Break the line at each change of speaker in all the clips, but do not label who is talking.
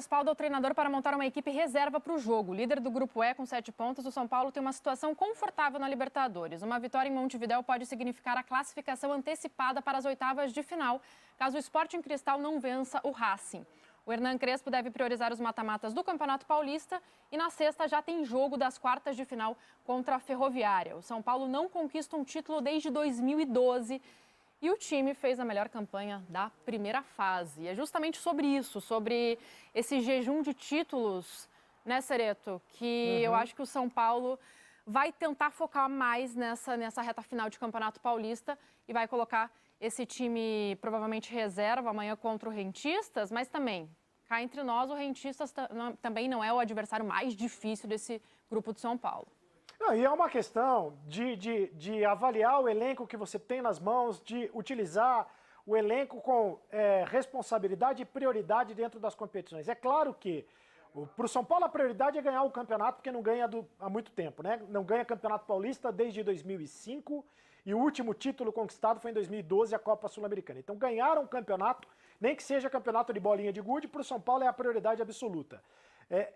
Respalda o treinador para montar uma equipe reserva para o jogo. Líder do Grupo E com 7 pontos, o São Paulo tem uma situação confortável na Libertadores. Uma vitória em Montevidéu pode significar a classificação antecipada para as oitavas de final, caso o Sporting Cristal não vença o Racing. O Hernan Crespo deve priorizar os mata-matas do Campeonato Paulista e na sexta já tem jogo das quartas de final contra a Ferroviária. O São Paulo não conquista um título desde 2012 e o time fez a melhor campanha da primeira fase. E é justamente sobre isso, sobre esse jejum de títulos, né, Cereto, que eu acho que o São Paulo vai tentar focar mais nessa reta final de Campeonato Paulista e vai colocar esse time provavelmente reserva amanhã contra o Rentistas, mas também, cá entre nós, o Rentistas também não é o adversário mais difícil desse grupo de São Paulo.
Não, e é uma questão de avaliar o elenco que você tem nas mãos, de utilizar o elenco com responsabilidade e prioridade dentro das competições. É claro que para o São Paulo a prioridade é ganhar o campeonato, porque não ganha há muito tempo, né? Não ganha Campeonato Paulista desde 2005 e o último título conquistado foi em 2012, a Copa Sul-Americana. Então ganharam o campeonato, nem que seja campeonato de bolinha de gude, para o São Paulo é a prioridade absoluta.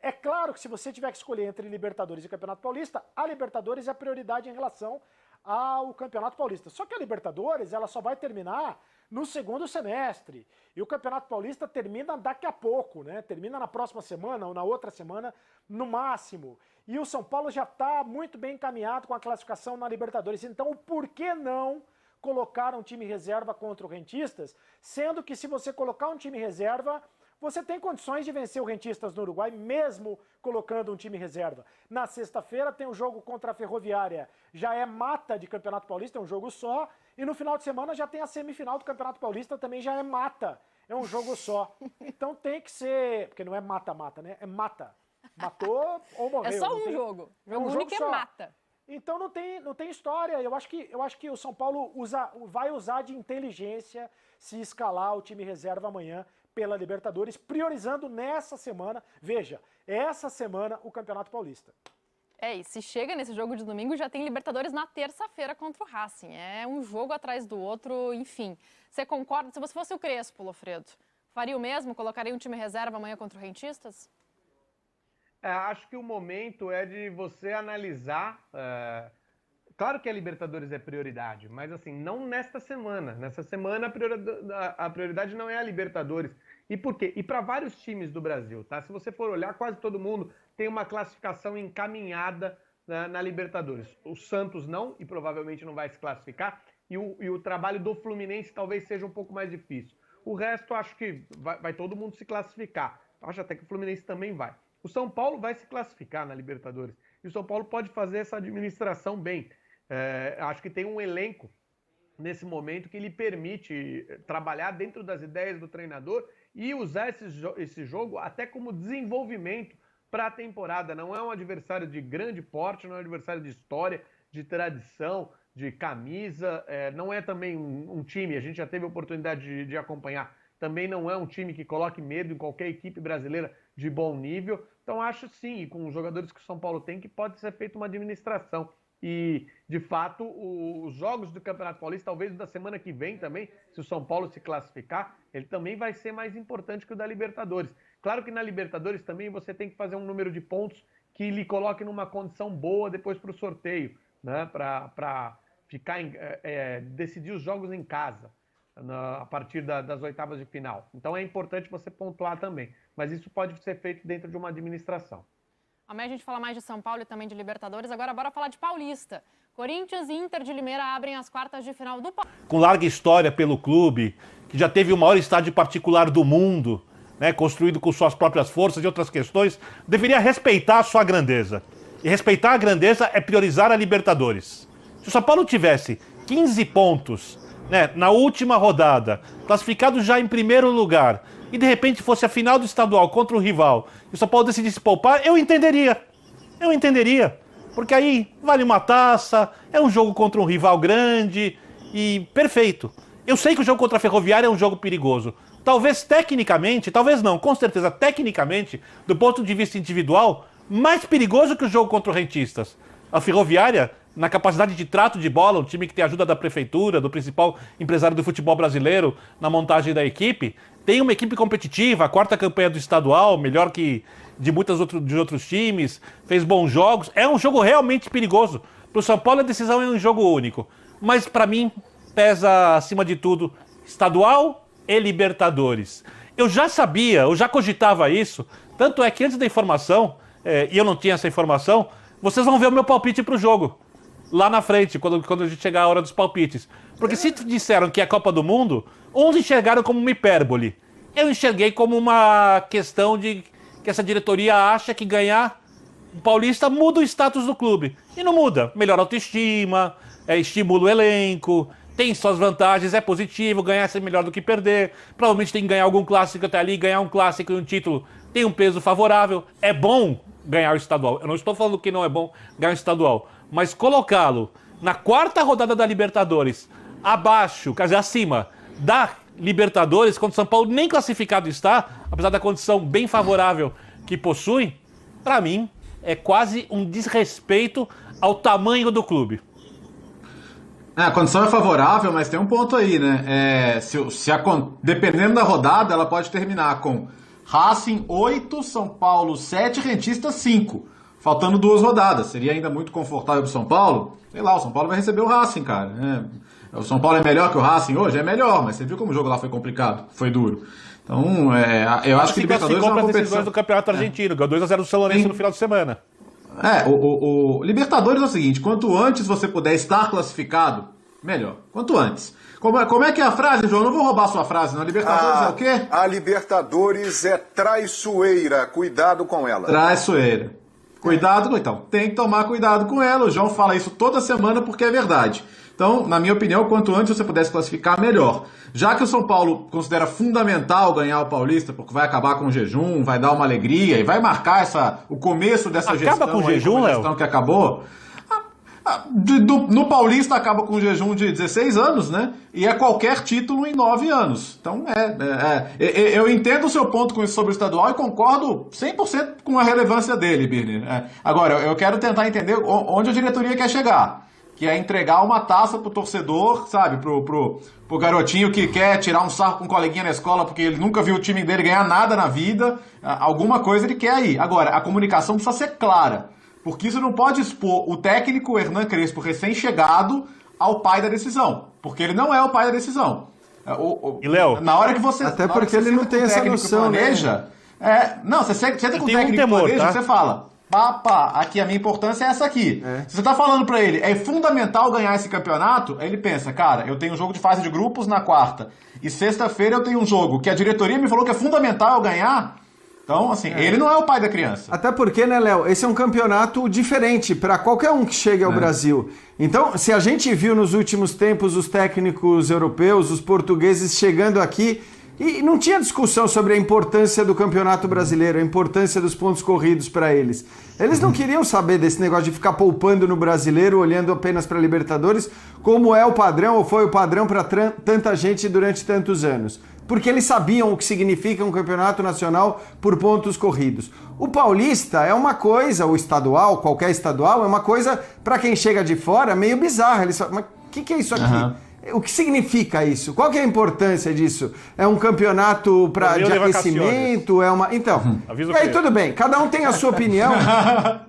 É claro que se você tiver que escolher entre Libertadores e Campeonato Paulista, a Libertadores é a prioridade em relação ao Campeonato Paulista. Só que a Libertadores ela só vai terminar no segundo semestre. E o Campeonato Paulista termina daqui a pouco, né? Termina na próxima semana ou na outra semana, no máximo. E o São Paulo já está muito bem encaminhado com a classificação na Libertadores. Então, por que não colocar um time reserva contra o Rentistas? Sendo que se você colocar um time reserva, você tem condições de vencer o Rentistas no Uruguai, mesmo colocando um time reserva. Na sexta-feira tem um jogo contra a Ferroviária, já é mata de Campeonato Paulista, é um jogo só. E no final de semana já tem a semifinal do Campeonato Paulista, também já é mata, é um jogo só. Então tem que ser, porque não é mata-mata, né? É mata. Matou ou morreu.
É só um jogo. Jogo único é mata.
Então não tem história. Eu acho que o São Paulo vai usar de inteligência se escalar o time reserva amanhã pela Libertadores, priorizando nessa semana, veja, essa semana o Campeonato Paulista.
E se chega nesse jogo de domingo, já tem Libertadores na terça-feira contra o Racing. É um jogo atrás do outro, enfim. Você concorda? Se você fosse o Crespo, Lofredo, faria o mesmo? Colocaria um time reserva amanhã contra o Rentistas?
Acho que o momento é de você analisar. Claro que a Libertadores é prioridade, mas assim, não nesta semana. Nessa semana a prioridade não é a Libertadores. E por quê? E para vários times do Brasil, tá? Se você for olhar, quase todo mundo tem uma classificação encaminhada na Libertadores. O Santos não, e provavelmente não vai se classificar. E o trabalho do Fluminense talvez seja um pouco mais difícil. O resto, acho que vai todo mundo se classificar. Acho até que o Fluminense também vai. O São Paulo vai se classificar na Libertadores. E o São Paulo pode fazer essa administração bem. Acho que tem um elenco nesse momento que lhe permite trabalhar dentro das ideias do treinador e usar esse jogo até como desenvolvimento para a temporada. Não é um adversário de grande porte, não é um adversário de história, de tradição, de camisa. Não é também um time, a gente já teve a oportunidade de acompanhar, também não é um time que coloque medo em qualquer equipe brasileira de bom nível. Então acho sim, e com os jogadores que o São Paulo tem, que pode ser feita uma administração. E, de fato, os jogos do Campeonato Paulista, talvez da semana que vem também, se o São Paulo se classificar, ele também vai ser mais importante que o da Libertadores. Claro que na Libertadores também você tem que fazer um número de pontos que lhe coloque numa condição boa depois para o sorteio, né? Para decidir os jogos em casa, a partir das oitavas de final. Então é importante você pontuar também, mas isso pode ser feito dentro de uma administração.
Amanhã a gente fala mais de São Paulo e também de Libertadores. Agora bora falar de Paulista. Corinthians e Inter de Limeira abrem as quartas de final do Paulista.
Com larga história pelo clube, que já teve o maior estádio particular do mundo, né, construído com suas próprias forças e outras questões, deveria respeitar a sua grandeza. E respeitar a grandeza é priorizar a Libertadores. Se o São Paulo tivesse 15 pontos, né, na última rodada, classificado já em primeiro lugar, e de repente fosse a final do estadual contra o rival, e o São Paulo decidisse poupar, eu entenderia. Porque aí vale uma taça, é um jogo contra um rival grande, e perfeito. Eu sei que o jogo contra a Ferroviária é um jogo perigoso. Talvez tecnicamente, talvez não, com certeza tecnicamente, do ponto de vista individual, mais perigoso que o jogo contra o Rentistas. A Ferroviária na capacidade de trato de bola, um time que tem ajuda da prefeitura, do principal empresário do futebol brasileiro na montagem da equipe, tem uma equipe competitiva, a 4ª campanha do estadual, melhor que de de outros times, fez bons jogos, é um jogo realmente perigoso. Para o São Paulo a decisão é um jogo único, mas para mim pesa acima de tudo estadual e Libertadores. Eu já sabia, eu já cogitava isso, tanto é que antes da informação, e eu não tinha essa informação, vocês vão ver o meu palpite para o jogo, lá na frente, quando a gente chegar a hora dos palpites. Porque se disseram que é a Copa do Mundo, uns enxergaram como uma hipérbole. Eu enxerguei como uma questão de que essa diretoria acha que ganhar o Paulista muda o status do clube. E não muda. Melhora a autoestima, estimula o elenco, tem suas vantagens, é positivo, ganhar é melhor do que perder. Provavelmente tem que ganhar algum clássico até ali, ganhar um clássico e um título tem um peso favorável. É bom ganhar o estadual. Eu não estou falando que não é bom ganhar o estadual, mas colocá-lo na 4ª rodada da Libertadores, abaixo, quer dizer, acima da Libertadores, quando o São Paulo nem classificado está, apesar da condição bem favorável que possui, para mim, é quase um desrespeito ao tamanho do clube.
A condição é favorável, mas tem um ponto aí, né? Dependendo da rodada, ela pode terminar com Racing 8, São Paulo 7, Rentistas 5. Faltando 2 rodadas. Seria ainda muito confortável pro São Paulo? Sei lá, o São Paulo vai receber o Racing, cara. O São Paulo é melhor que o Racing hoje? É melhor, mas você viu como o jogo lá foi complicado, foi duro. Então, eu acho que Libertadores é uma competição...
decisões do Campeonato Argentino, ganhou 2-0 do São Lourenço no final de semana.
O Libertadores é o seguinte, quanto antes você puder estar classificado, melhor. Quanto antes. Como é que é a frase, João? Não vou roubar a sua frase, não. A Libertadores é o quê?
A Libertadores é traiçoeira. Cuidado com ela.
Traiçoeira. Cuidado, então. Tem que tomar cuidado com ela. O João fala isso toda semana porque é verdade. Então, na minha opinião, quanto antes você pudesse classificar, melhor. Já que o São Paulo considera fundamental ganhar o Paulista, porque vai acabar com o jejum, vai dar uma alegria e vai marcar o começo dessa gestão.
Acaba com o jejum, Léo?
Que acabou. No Paulista acaba com um jejum de 16 anos, né? E é qualquer título em 9 anos. Então, eu entendo o seu ponto sobre o estadual e concordo 100% com a relevância dele, Birner. Agora, eu quero tentar entender onde a diretoria quer chegar. Que é entregar uma taça pro torcedor, sabe? Pro garotinho que quer tirar um sarro com um coleguinha na escola porque ele nunca viu o time dele ganhar nada na vida. Alguma coisa ele quer aí. Agora, a comunicação precisa ser clara. Porque isso não pode expor o técnico Hernan Crespo recém-chegado ao pai da decisão. Porque ele não é o pai da decisão.
E, Léo?
Na hora que você...
Até porque ele não tem essa noção,
planeja, né? Não, você senta com o técnico que planeja, você fala... aqui a minha importância é essa aqui. Se você tá falando pra ele, é fundamental ganhar esse campeonato, aí ele pensa, cara, eu tenho um jogo de fase de grupos na 4ª, e sexta-feira eu tenho um jogo que a diretoria me falou que é fundamental eu ganhar. Então, assim, ele não é o pai da criança.
Até porque, né, Léo, esse é um campeonato diferente para qualquer um que chegue ao Brasil. Então, se a gente viu nos últimos tempos os técnicos europeus, os portugueses chegando aqui, e não tinha discussão sobre a importância do Campeonato Brasileiro, a importância dos pontos corridos para eles. Eles não queriam saber desse negócio de ficar poupando no Brasileiro, olhando apenas para a Libertadores, como é o padrão, ou foi o padrão para tanta gente durante tantos anos. Porque eles sabiam o que significa um campeonato nacional por pontos corridos. O paulista é uma coisa, o estadual, qualquer estadual, é uma coisa, para quem chega de fora, meio bizarra. Eles falam, mas o que é isso aqui? O que significa isso? Qual que é a importância disso? É um campeonato de aquecimento? É uma... Então, e aí tudo bem, cada um tem a sua opinião.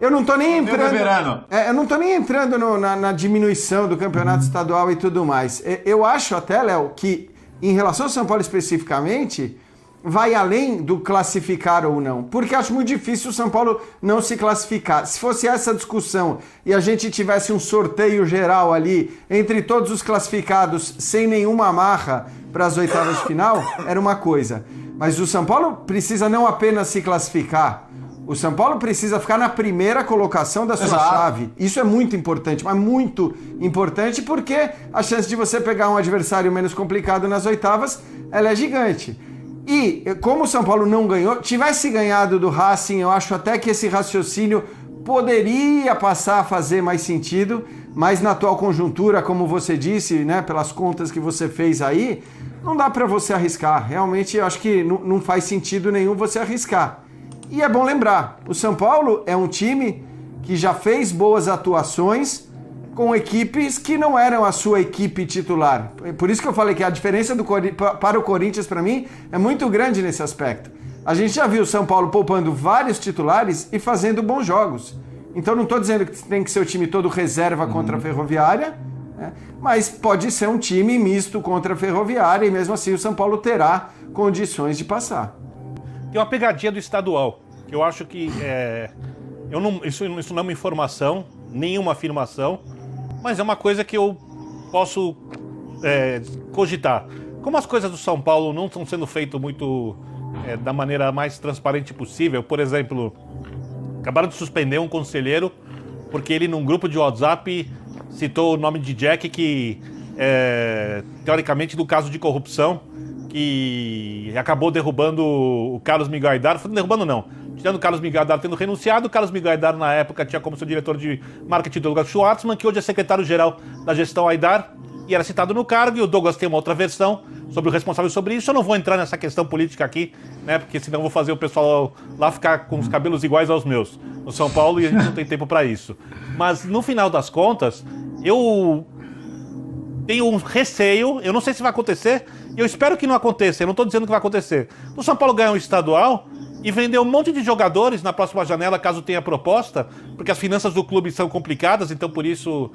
Eu não estou nem entrando... eu não estou nem entrando na diminuição do campeonato estadual e tudo mais. Eu acho até, Léo, que em relação ao São Paulo especificamente, vai além do classificar ou não. Porque acho muito difícil o São Paulo não se classificar. Se fosse essa discussão e a gente tivesse um sorteio geral ali entre todos os classificados sem nenhuma amarra para as oitavas de final, era uma coisa. Mas o São Paulo precisa não apenas se classificar, o São Paulo precisa ficar na primeira colocação da sua chave. Isso é muito importante, mas muito importante porque a chance de você pegar um adversário menos complicado nas oitavas, ela é gigante. E como o São Paulo não ganhou, tivesse ganhado do Racing, eu acho até que esse raciocínio poderia passar a fazer mais sentido, mas na atual conjuntura, como você disse, né, pelas contas que você fez aí, não dá para você arriscar. Realmente eu acho que não faz sentido nenhum você arriscar. E é bom lembrar, o São Paulo é um time que já fez boas atuações com equipes que não eram a sua equipe titular. Por isso que eu falei que a diferença para o Corinthians, para mim, é muito grande nesse aspecto. A gente já viu o São Paulo poupando vários titulares e fazendo bons jogos. Então não estou dizendo que tem que ser o time todo reserva contra a Ferroviária, né? Mas pode ser um time misto contra a Ferroviária e mesmo assim o São Paulo terá condições de passar.
Tem uma pegadinha do estadual, que eu acho que isso não é uma informação, nenhuma afirmação, mas é uma coisa que eu posso cogitar. Como as coisas do São Paulo não estão sendo feitas muito da maneira mais transparente possível, por exemplo, acabaram de suspender um conselheiro porque ele, num grupo de WhatsApp, citou o nome de Jack, que teoricamente do caso de corrupção, que acabou derrubando o Carlos Miguel Aidar, derrubando não, tirando o Carlos Miguel Aidar tendo renunciado. O Carlos Miguel Aidar, na época, tinha como seu diretor de marketing Douglas Schwartzman, que hoje é secretário-geral da gestão Aidar, e era citado no cargo, e o Douglas tem uma outra versão sobre o responsável sobre isso. Eu não vou entrar nessa questão política aqui, né, porque senão eu vou fazer o pessoal lá ficar com os cabelos iguais aos meus no São Paulo, e a gente não tem tempo para isso. Mas, no final das contas, eu tenho um receio, eu não sei se vai acontecer, eu espero que não aconteça, eu não estou dizendo que vai acontecer. O São Paulo ganhar um estadual e vender um monte de jogadores na próxima janela, caso tenha proposta, porque as finanças do clube são complicadas, então por isso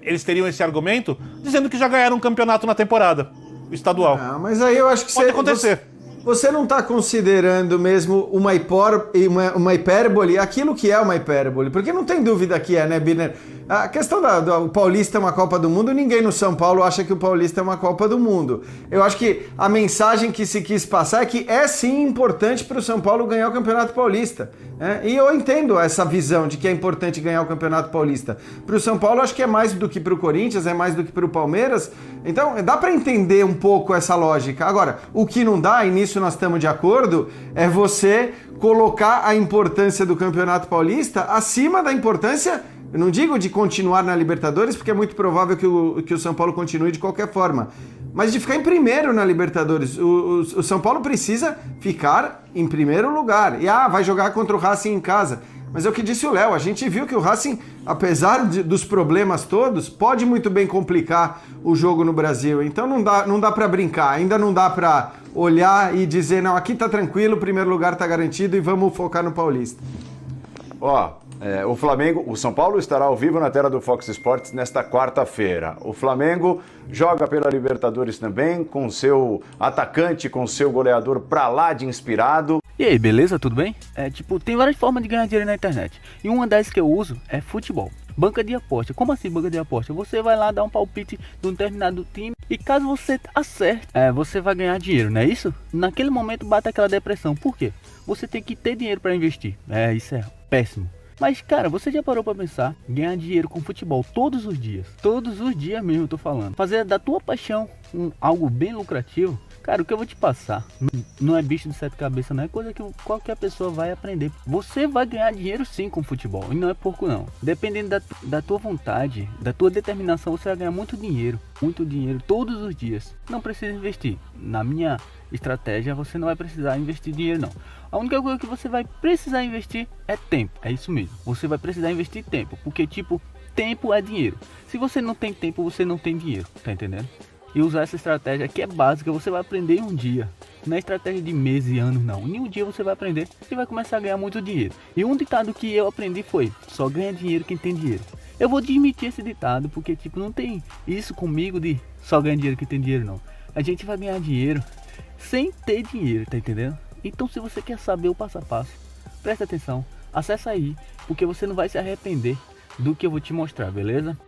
eles teriam esse argumento, dizendo que já ganharam um campeonato na temporada, o estadual.
Mas aí eu acho que
pode acontecer.
Você não está considerando mesmo uma hipérbole, aquilo que é uma hipérbole, porque não tem dúvida que é, né, Birner? A questão do Paulista é uma Copa do Mundo, ninguém no São Paulo acha que o Paulista é uma Copa do Mundo. Eu acho que a mensagem que se quis passar é que é sim importante para o São Paulo ganhar o Campeonato Paulista. Né? E eu entendo essa visão de que é importante ganhar o Campeonato Paulista. Para o São Paulo, acho que é mais do que para o Corinthians, é mais do que para o Palmeiras. Então, dá para entender um pouco essa lógica. Agora, o que não dá, e nisso nós estamos de acordo, é você colocar a importância do Campeonato Paulista acima da importância, eu não digo de continuar na Libertadores, porque é muito provável que o São Paulo continue de qualquer forma, mas de ficar em primeiro na Libertadores. O São Paulo precisa ficar em primeiro lugar. E vai jogar contra o Racing em casa. Mas é o que disse o Léo, a gente viu que o Racing, apesar dos problemas todos, pode muito bem complicar o jogo no Brasil. Então não dá para brincar, ainda não dá para olhar e dizer, não, aqui tá tranquilo, o primeiro lugar tá garantido e vamos focar no Paulista.
O São Paulo estará ao vivo na tela do Fox Sports nesta quarta-feira. O Flamengo joga pela Libertadores também, com seu atacante, com seu goleador pra lá de inspirado.
E aí, beleza? Tudo bem? Tem várias formas de ganhar dinheiro na internet. E uma das que eu uso é futebol. Banca de aposta. Como assim banca de aposta? Você vai lá dar um palpite de um determinado time e caso você acerte, você vai ganhar dinheiro, não é isso? Naquele momento bate aquela depressão. Por quê? Você tem que ter dinheiro para investir. Isso é péssimo. Mas, cara, você já parou pra pensar? Ganhar dinheiro com futebol todos os dias. Todos os dias mesmo eu tô falando. Fazer da tua paixão algo bem lucrativo. Cara, o que eu vou te passar não é bicho de sete cabeças, não é coisa que qualquer pessoa vai aprender. Você vai ganhar dinheiro sim com futebol, e não é pouco não. Dependendo da tua vontade, da tua determinação, você vai ganhar muito dinheiro todos os dias. Não precisa investir. Na minha estratégia, você não vai precisar investir dinheiro não. A única coisa que você vai precisar investir é tempo, é isso mesmo. Você vai precisar investir tempo, porque tempo é dinheiro. Se você não tem tempo, você não tem dinheiro, tá entendendo? E usar essa estratégia que é básica, você vai aprender em um dia. Não é estratégia de meses e anos não. Em um dia você vai aprender e vai começar a ganhar muito dinheiro. E um ditado que eu aprendi foi: só ganha dinheiro quem tem dinheiro. Eu vou desmentir esse ditado, porque não tem isso comigo de só ganha dinheiro quem tem dinheiro não. A gente vai ganhar dinheiro sem ter dinheiro, tá entendendo? Então se você quer saber o passo a passo, presta atenção, acessa aí, porque você não vai se arrepender do que eu vou te mostrar, beleza?